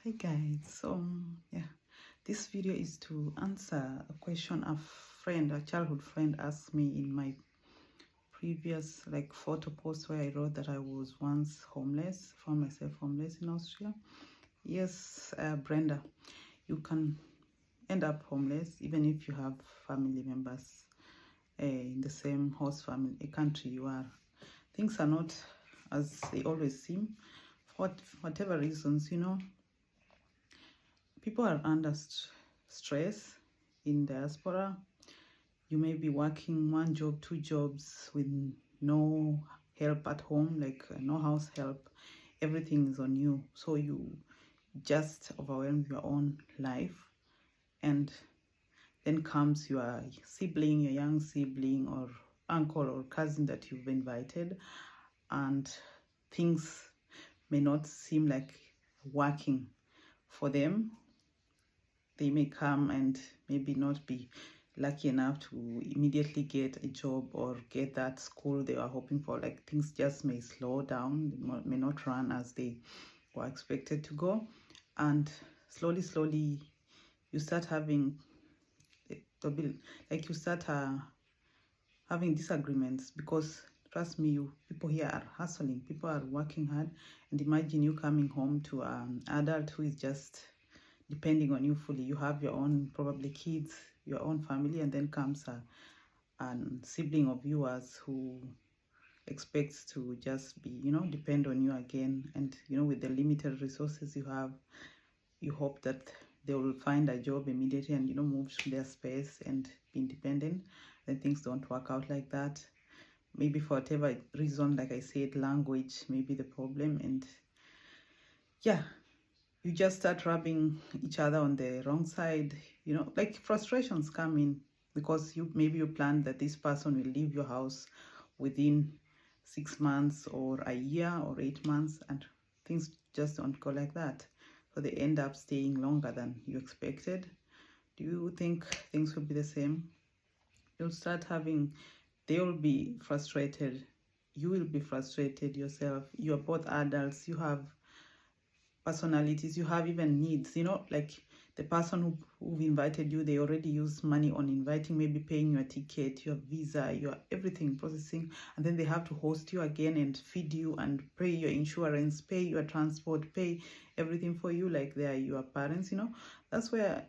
Hi guys, yeah, this video is to answer a question a childhood friend asked me in my previous photo post where I wrote that I was once homeless, found myself homeless in Austria. Yes, Brenda, you can end up homeless even if you have family members in the same host family, a country you are. Things are not as they always seem. For whatever reasons, people are under stress in diaspora. You may be working one job, two jobs with no help at home, no house help. Everything is on you. So you just overwhelm your own life. And then comes your sibling, your young sibling or uncle or cousin that you've invited. And things may not seem like working for them. They may come and maybe not be lucky enough to immediately get a job or get that school they are hoping for. Things just may slow down, may not run as they were expected to go. And slowly, you start having, you start having disagreements because trust me, people here are hustling, people are working hard. And imagine you coming home to an adult who is just depending on you fully. You have your own probably kids, your own family, and then comes a sibling of yours who expects to just be depend on you again. And with the limited resources you have, you hope that they will find a job immediately and move to their space and be independent. Then things don't work out like that. Maybe for whatever reason, like I said, language may be the problem. And yeah, you just start rubbing each other on the wrong side. Frustrations come in because maybe you plan that this person will leave your house within 6 months or a year or 8 months, and things just don't go like that. So they end up staying longer than you expected. Do you think things will be the same? You'll start having, they will be frustrated, you will be frustrated yourself. You're both adults, you have personalities, you have even needs. The person who invited you, they already use money on inviting, maybe paying your ticket, your visa, your everything, processing, and then they have to host you again and feed you and pay your insurance, pay your transport, pay everything for you, like they are your parents. That's where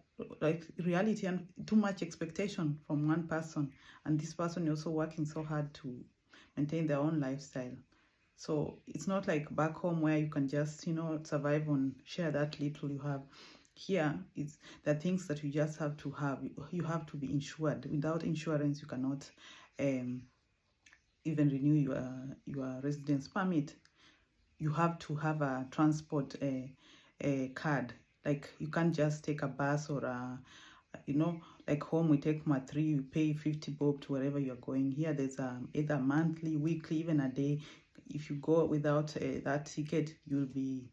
reality and too much expectation from one person, and this person also working so hard to maintain their own lifestyle. So it's not like back home where you can just, survive on share that little you have. Here, it's the things that you just have to have. You have to be insured. Without insurance, you cannot even renew your residence permit. You have to have a transport a card. Like you can't just take a bus or like home we take Ma3, you pay 50 bob to wherever you're going. Here there's either monthly, weekly, even a day. If you go without that ticket, you'll be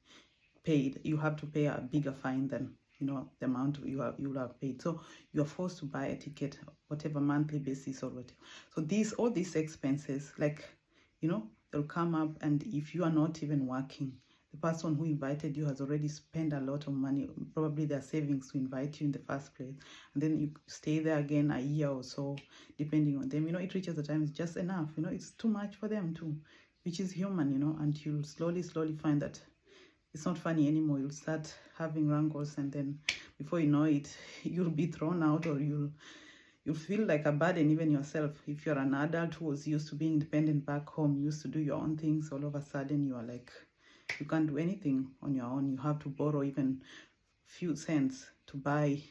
paid. You have to pay a bigger fine than the amount you will have paid. So you're forced to buy a ticket, whatever monthly basis or whatever. So all these expenses, they'll come up, and if you are not even working, the person who invited you has already spent a lot of money, probably their savings, to invite you in the first place. And then you stay there again a year or so, depending on them. It reaches the time it's just enough. It's too much for them too, which is human, and you'll slowly find that it's not funny anymore. You'll start having wrangles, and then before you know it, you'll be thrown out, or you'll feel like a burden even yourself. If you're an adult who was used to being independent back home, used to do your own things, all of a sudden you are like, you can't do anything on your own. You have to borrow even few cents to buy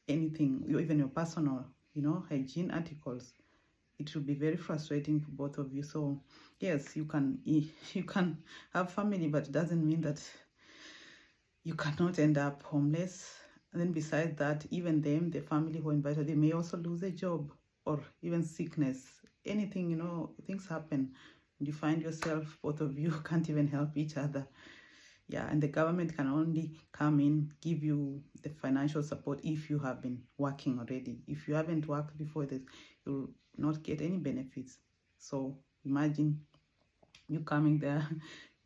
anything, even your personal, hygiene articles. It will be very frustrating for both of you. So yes, you can have family, but it doesn't mean that you cannot end up homeless. And then besides that, even them, the family who invited, they may also lose a job or even sickness, anything. Things happen, and you find yourself, both of you can't even help each other. Yeah, and the government can only come in, give you the financial support if you have been working already. If you haven't worked before this, you'll not get any benefits. So imagine you coming there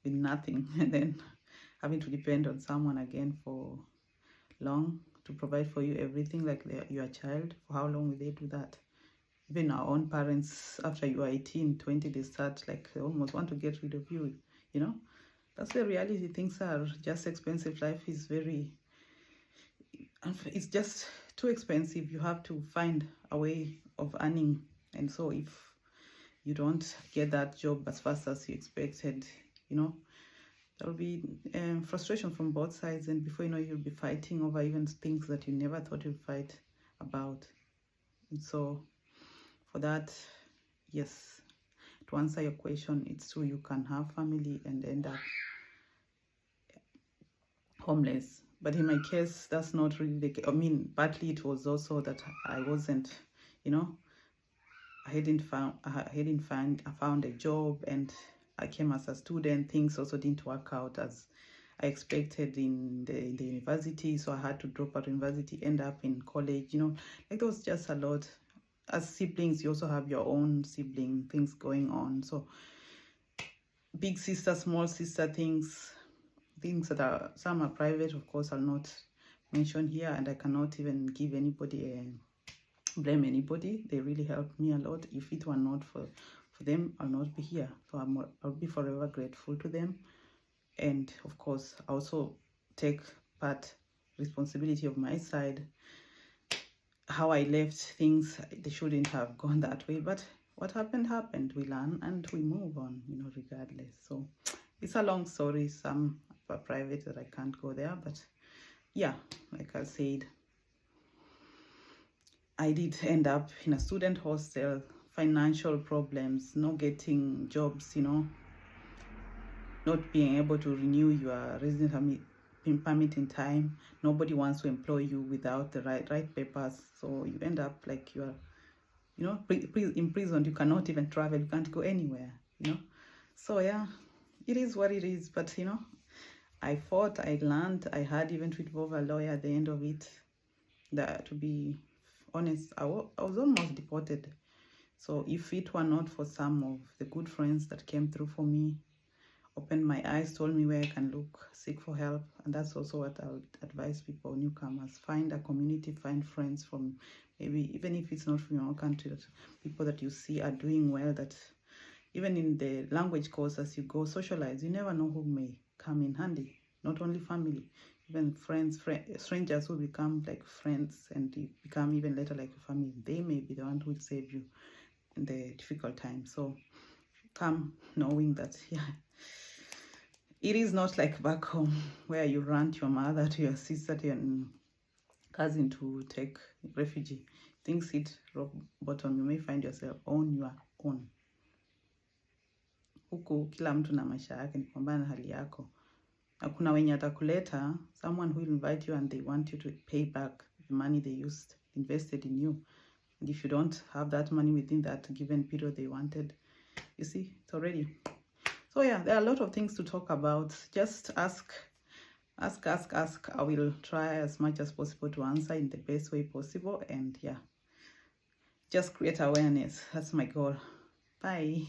with nothing and then having to depend on someone again for long to provide for you everything, like your child. For how long will they do that? Even our own parents, after you are 18, 20, they start like they almost want to get rid of you, you know. That's where reality things are just expensive. Life is very, it's just too expensive. You have to find a way of earning. And so if you don't get that job as fast as you expected, you know, there will be frustration from both sides, and before you know, you'll be fighting over even things that you never thought you'd fight about. And so for that, yes, to answer your question, it's true, you can have family and end up homeless. But in my case, that's not really the case. I mean, partly it was also that I wasn't, you know, I found a job, and I came as a student. Things also didn't work out as I expected in the university, so I had to drop out of university, end up in college, you know, like there was just a lot. As siblings, you also have your own sibling things going on, so big sister, small sister things that are, some are private, of course, I'll not mention here, and I cannot even give anybody blame anybody. They really helped me a lot. If it were not for them, I'll not be here. So I'll be forever grateful to them. And of course, I also take part responsibility of my side. How I left things, they shouldn't have gone that way, but what happened happened. We learn and we move on, you know, regardless. So it's a long story. Some are private that I can't go there, but yeah, like I said, I did end up in a student hostel, financial problems, not getting jobs, you know, not being able to renew your resident permit in time. Nobody wants to employ you without the right papers. So you end up like you are, you know, imprisoned. You cannot even travel. You can't go anywhere, you know. So yeah, it is what it is. But, you know, I fought, I learned, I had even to involve a lawyer at the end of it. That, to be honest, I was almost deported. So if it were not for some of the good friends that came through for me, opened my eyes, told me where I can look, seek for help, and that's also what I would advise people, newcomers, find a community, find friends from, maybe even if it's not from your own country, that people that you see are doing well, that even in the language course as you go, socialize. You never know who may come in handy, not only family, even friends, strangers who become like friends, and you become even later like a family. They may be the one who will save you in the difficult times. So come knowing that, yeah, it is not like back home where you run to your mother, to your sister, to your cousin to take refugee. Things hit rock bottom, you may find yourself on your own. Huku kila mtu na maisha yake, ni kupambana na hali yako. Na kuna wenye atakuleta, someone who will invite you and they want you to pay back the money they invested in you. And if you don't have that money within that given period they wanted, you see, it's already. So yeah, there are a lot of things to talk about. Just ask. I will try as much as possible to answer in the best way possible. And yeah, just create awareness. That's my goal. Bye.